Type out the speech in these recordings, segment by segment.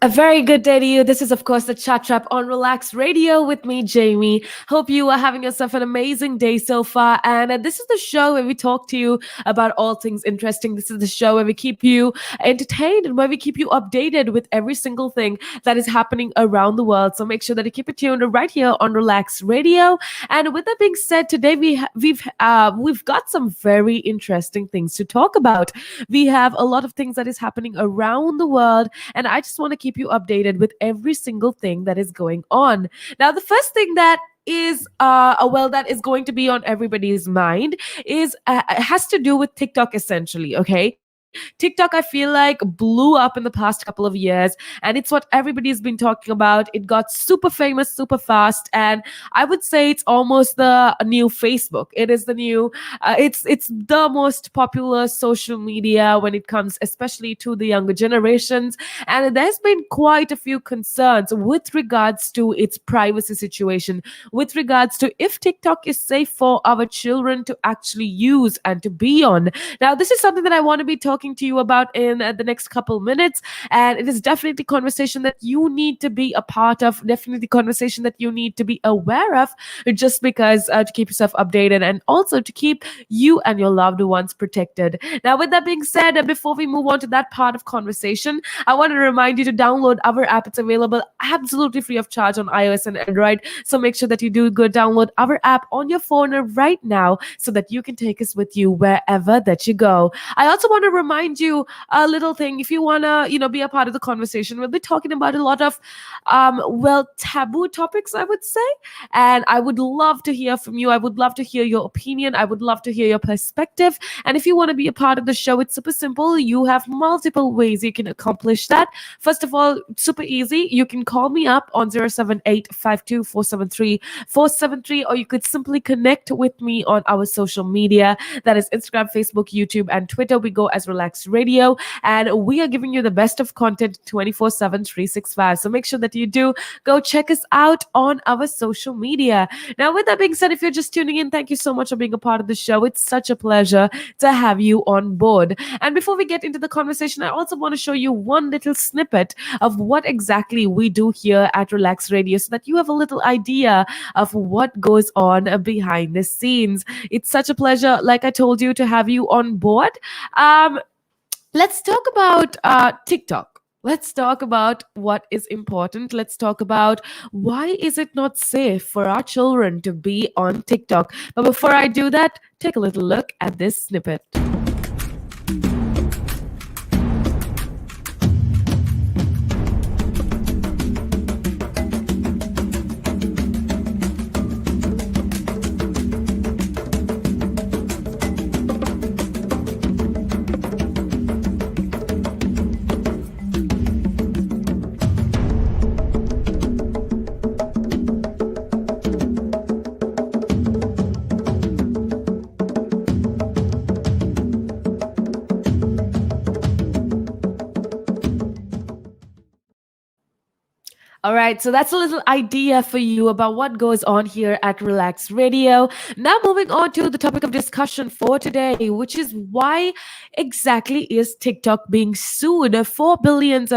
A very good day to you. This is, of course, the Chat Trap on Relax Radio with me, Jamie. Hope you are having yourself an amazing day so far. And this is the show where we talk to you about all things interesting. This is the show where we keep you entertained and where we keep you updated with every single thing that is happening around the world. So make sure that you keep it tuned right here on Relax Radio. And with that being said, today we've got some very interesting things to talk about. We have a lot of things that is happening around the world, and I just want to keep you updated with every single thing that is going on. Now, the first thing that is going to be on everybody's mind is has to do with TikTok essentially. Okay, TikTok, I feel like, blew up in the past couple of years, and it's what everybody's been talking about. It got super famous super fast, and I would say it's almost the new Facebook. It is the new, it's the most popular social media when it comes, especially to the younger generations. And there's been quite a few concerns with regards to its privacy situation, with regards to if TikTok is safe for our children to actually use and to be on. Now, this is something that I want to be talking to you about in the next couple minutes, and it is definitely conversation that you need to be a part of, definitely conversation that you need to be aware of, just because to keep yourself updated and also to keep you and your loved ones protected. Now, with that being said, before we move on to that part of conversation, I want to remind you to download our app. It's available absolutely free of charge on iOS and Android, so make sure that you do go download our app on your phone right now so that you can take us with you wherever that you go. I also want to remind you a little thing. If you want to, be a part of the conversation, we'll be talking about a lot of, taboo topics, I would say. And I would love to hear from you. I would love to hear your opinion. I would love to hear your perspective. And if you want to be a part of the show, it's super simple. You have multiple ways you can accomplish that. First of all, super easy. You can call me up on 078 or you could simply connect with me on our social media. That is Instagram, Facebook, YouTube, and Twitter. We go as Relax Radio, and we are giving you the best of content 24/7, 365. So make sure that you do go check us out on our social media. Now, with that being said, if you're just tuning in, thank you so much for being a part of the show. It's such a pleasure to have you on board. And before we get into the conversation, I also want to show you one little snippet of what exactly we do here at Relax Radio so that you have a little idea of what goes on behind the scenes. It's such a pleasure, like I told you, to have you on board. Let's talk about TikTok. Let's talk about what is important. Let's talk about why is it not safe for our children to be on TikTok. But before I do that, take a little look at this snippet. All right, so that's a little idea for you about what goes on here at Relax Radio. Now, moving on to the topic of discussion for today, which is why exactly is TikTok being sued for billions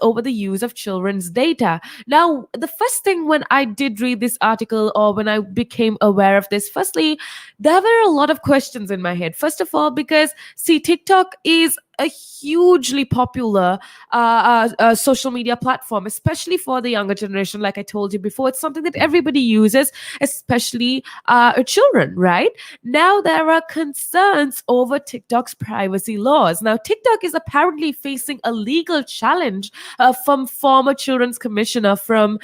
over the use of children's data? Now, the first thing when I did read this article or when I became aware of this, firstly, there were a lot of questions in my head. First of all, because see, TikTok is a hugely popular social media platform, especially for the younger generation. Like I told you before, it's something that everybody uses, especially children, right? Now, there are concerns over TikTok's privacy laws. Now, TikTok is apparently facing a legal challenge from former children's commissioner from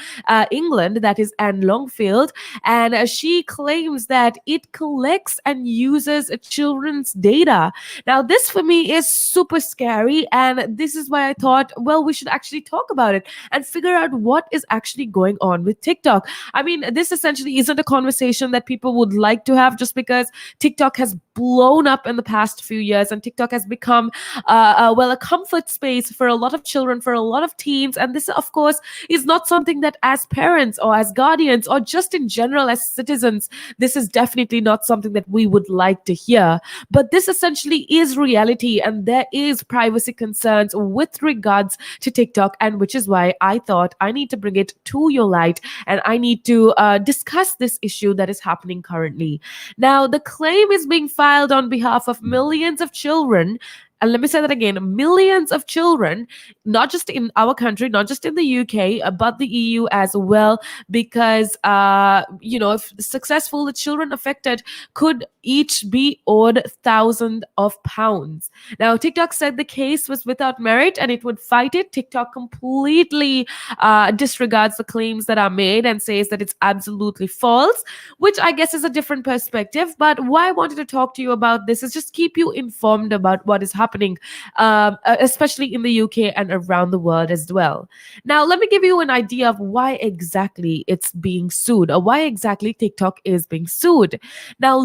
England, that is Anne Longfield, and she claims that it collects and uses children's data. Now, this for me is super scary, and this is why I thought, well, we should actually talk about it and figure out what is actually going on with TikTok. I mean, this essentially isn't a conversation that people would like to have, just because TikTok has blown up in the past few years, and TikTok has become, well, a comfort space for a lot of children, for a lot of teens. And this, of course, is not something that, as parents or as guardians or just in general as citizens, this is definitely not something that we would like to hear. But this essentially is reality, and there is privacy concerns with regards to TikTok, and which is why I thought I need to bring it to your light, and I need to discuss this issue that is happening currently. Now, the claim is being filed on behalf of millions of children. And let me say that again, millions of children, not just in our country, not just in the UK, but the EU as well, because, if successful, the children affected could each be owed thousands of pounds. Now, TikTok said the case was without merit and it would fight it. TikTok completely disregards the claims that are made and says that it's absolutely false, which I guess is a different perspective. But why I wanted to talk to you about this is just keep you informed about what is happening, especially in the UK and around the world as well. Now, let me give you an idea of why exactly it's being sued, or why exactly TikTok is being sued. Now,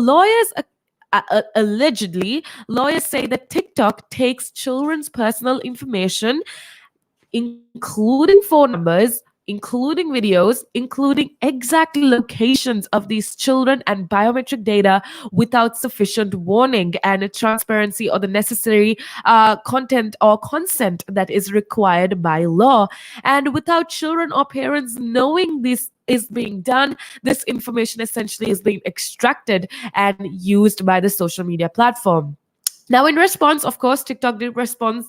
allegedly, lawyers say that TikTok takes children's personal information, including phone numbers, including videos, including exact locations of these children and biometric data without sufficient warning and transparency or the necessary content or consent that is required by law. And without children or parents knowing this is being done, this information essentially is being extracted and used by the social media platform. Now, in response, of course, TikTok did respond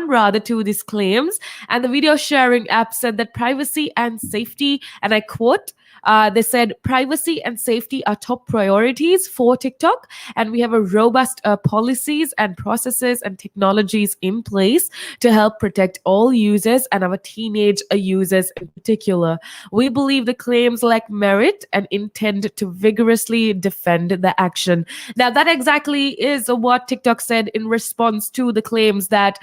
rather to these claims, and the video sharing app said that privacy and safety, and I quote, they said privacy and safety are top priorities for TikTok, and we have a robust policies and processes and technologies in place to help protect all users and our teenage users in particular. We believe the claims lack merit and intend to vigorously defend the action. Now, that exactly is what TikTok said in response to the claims that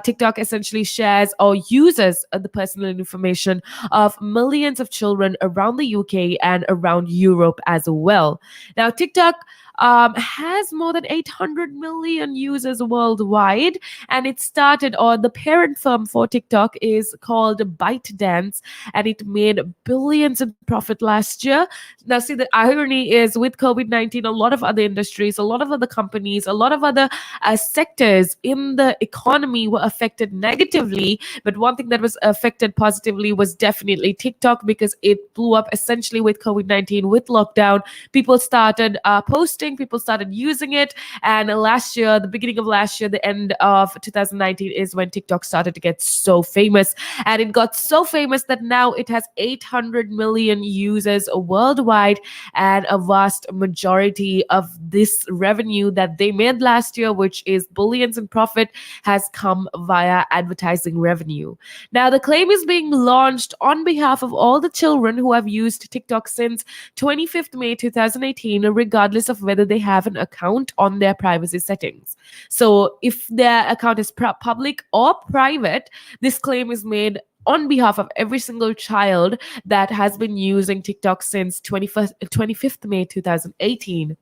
TikTok essentially shares or uses the personal information of millions of children around the UK and around Europe as well. Now, TikTok has more than 800 million users worldwide, and it started, or the parent firm for TikTok is called ByteDance, and it made billions in profit last year. Now, see, the irony is with COVID-19, a lot of other industries, a lot of other companies, a lot of other sectors in the economy were affected negatively, but one thing that was affected positively was definitely TikTok, because it blew up essentially with COVID-19, with lockdown. People started posting, people started using it, and last year, the beginning of last year, the end of 2019 is when TikTok started to get so famous, and it got so famous that now it has 800 million users worldwide, and a vast majority of this revenue that they made last year, which is billions in profit, has come via advertising revenue. Now, the claim is being launched on behalf of all the children who have used TikTok since 25th May 2018, regardless of whether they have an account on their privacy settings. So, if their account is public or private, this claim is made on behalf of every single child that has been using TikTok since 25th May 2018.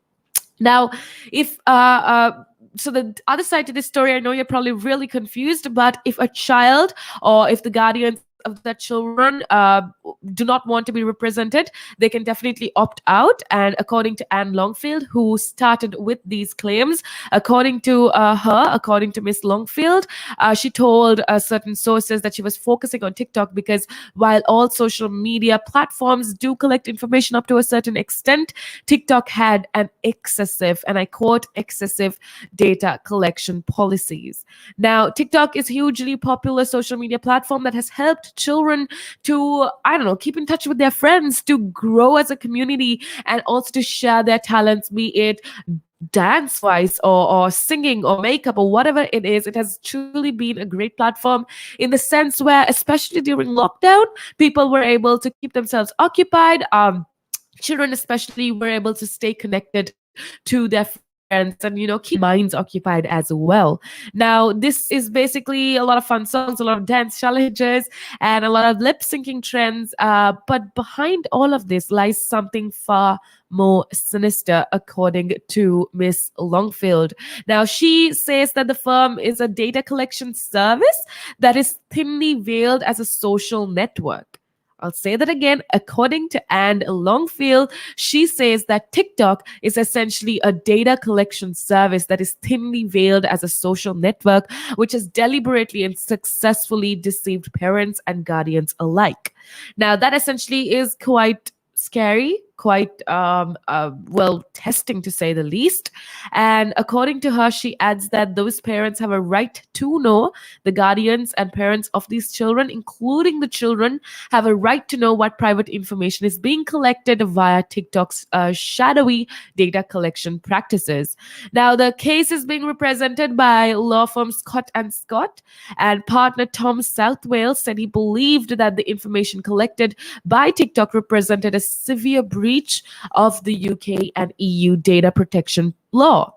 Now, if so the other side to this story, I know you're probably really confused, but if a child or if the guardians of that children do not want to be represented, they can definitely opt out. And according to Anne Longfield, who started with these claims, according to Miss Longfield, she told certain sources that she was focusing on TikTok because while all social media platforms do collect information up to a certain extent, TikTok had an excessive, and I quote, excessive data collection policies. Now, TikTok is hugely popular social media platform that has helped children to, I don't know, keep in touch with their friends, to grow as a community, and also to share their talents, be it dance wise or singing or makeup or whatever it is. It has truly been a great platform in the sense where, especially during lockdown, people were able to keep themselves occupied. Children especially were able to stay connected to their friends parents and keep their minds occupied as well. Now this is basically a lot of fun songs, a lot of dance challenges, and a lot of lip syncing trends, but behind all of this lies something far more sinister, according to Miss Longfield. Now, she says that the firm is a data collection service that is thinly veiled as a social network. I'll say that again. According to Anne Longfield, she says that TikTok is essentially a data collection service that is thinly veiled as a social network, which has deliberately and successfully deceived parents and guardians alike. Now, that essentially is quite scary, quite well, testing to say the least. And according to her, she adds that those parents have a right to know, the guardians and parents of these children, including the children, have a right to know what private information is being collected via TikTok's shadowy data collection practices. Now, the case is being represented by law firm Scott and Scott, and partner Tom Southwell said he believed that the information collected by TikTok represented a severe breach of the UK and EU data protection law.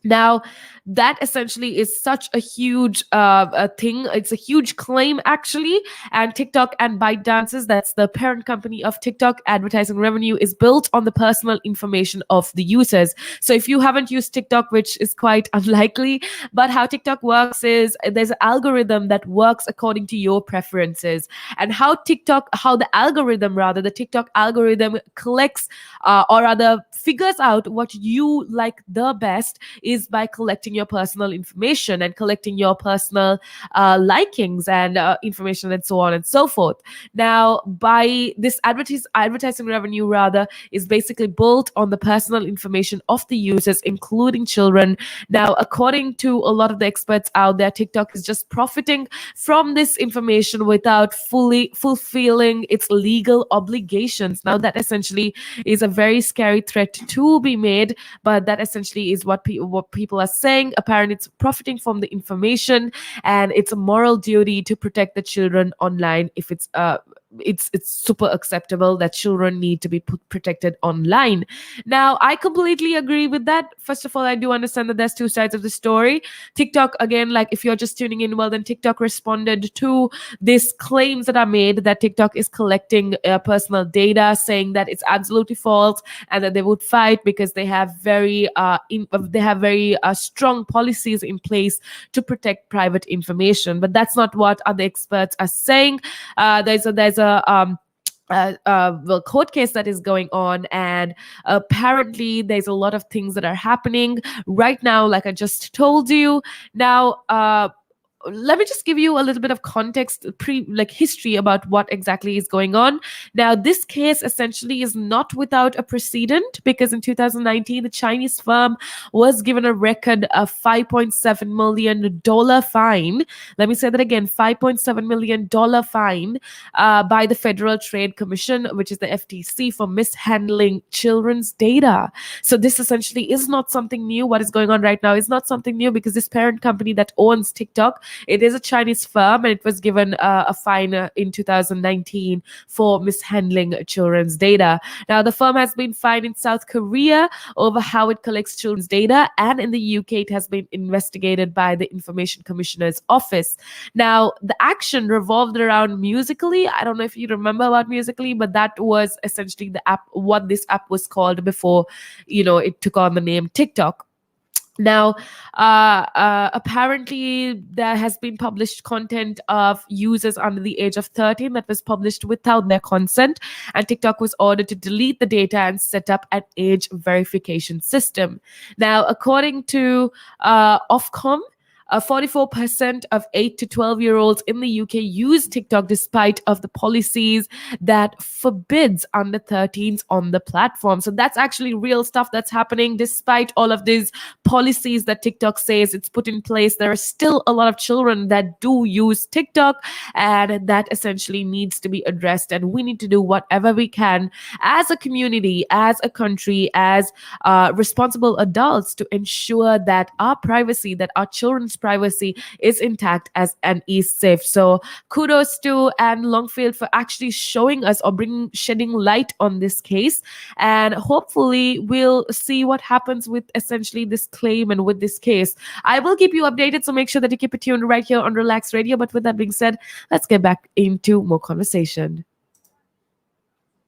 Now, that essentially is such a huge thing. It's a huge claim, actually. And TikTok and ByteDances, that's the parent company of TikTok, advertising revenue is built on the personal information of the users. So if you haven't used TikTok, which is quite unlikely, but how TikTok works is there's an algorithm that works according to your preferences. And how the algorithm, rather, the TikTok algorithm collects or rather figures out what you like the best is by collecting your personal information and collecting your personal likings and information and so on and so forth. Now, by this advertising revenue, rather, is basically built on the personal information of the users, including children. Now, according to a lot of the experts out there, TikTok is just profiting from this information without fully fulfilling its legal obligations. Now, that essentially is a very scary threat to be made, but that essentially is what people are saying. Apparently, it's profiting from the information, and it's a moral duty to protect the children online. If it's super acceptable that children need to be protected online. Now, I completely agree with that. First of all, I do understand that there's two sides of the story. TikTok, again, like if you're just tuning in, well, then TikTok responded to these claims that are made that TikTok is collecting personal data, saying that it's absolutely false and that they would fight because they have very strong policies in place to protect private information. But that's not what other experts are saying. There's a court case that is going on, and apparently there's a lot of things that are happening right now, like I just told you. Now, let me just give you a little bit of context, history about what exactly is going on. Now, this case essentially is not without a precedent, because in 2019 the Chinese firm was given a record of $5.7 million fine. Let me say that again, $5.7 million fine by the Federal Trade Commission, which is the FTC, for mishandling children's data. So this essentially is not something new. What is going on right now is not something new, because this parent company that owns TikTok, it is a Chinese firm, and it was given a fine in 2019 for mishandling children's data. Now, the firm has been fined in South Korea over how it collects children's data, and in the UK, it has been investigated by the Information Commissioner's Office. Now, the action revolved around Musically. I don't know if you remember about Musically, but that was essentially the app, what this app was called before, it took on the name TikTok. Now, apparently, there has been published content of users under the age of 13 that was published without their consent, and TikTok was ordered to delete the data and set up an age verification system. Now, according to Ofcom, 44% of 8 to 12-year-olds in the UK use TikTok despite of the policies that forbids under 13s on the platform. So that's actually real stuff that's happening. Despite all of these policies that TikTok says it's put in place, there are still a lot of children that do use TikTok, and that essentially needs to be addressed. And we need to do whatever we can as a community, as a country, as responsible adults to ensure that our privacy, that our children's privacy is intact as and is safe. So kudos to Anne Longfield for actually showing us or bringing shedding light on this case, and hopefully we'll see what happens with essentially this claim and with this case. I will keep you updated, so make sure that you keep it tuned right here on Relax Radio. But with that being said, let's get back into more conversation.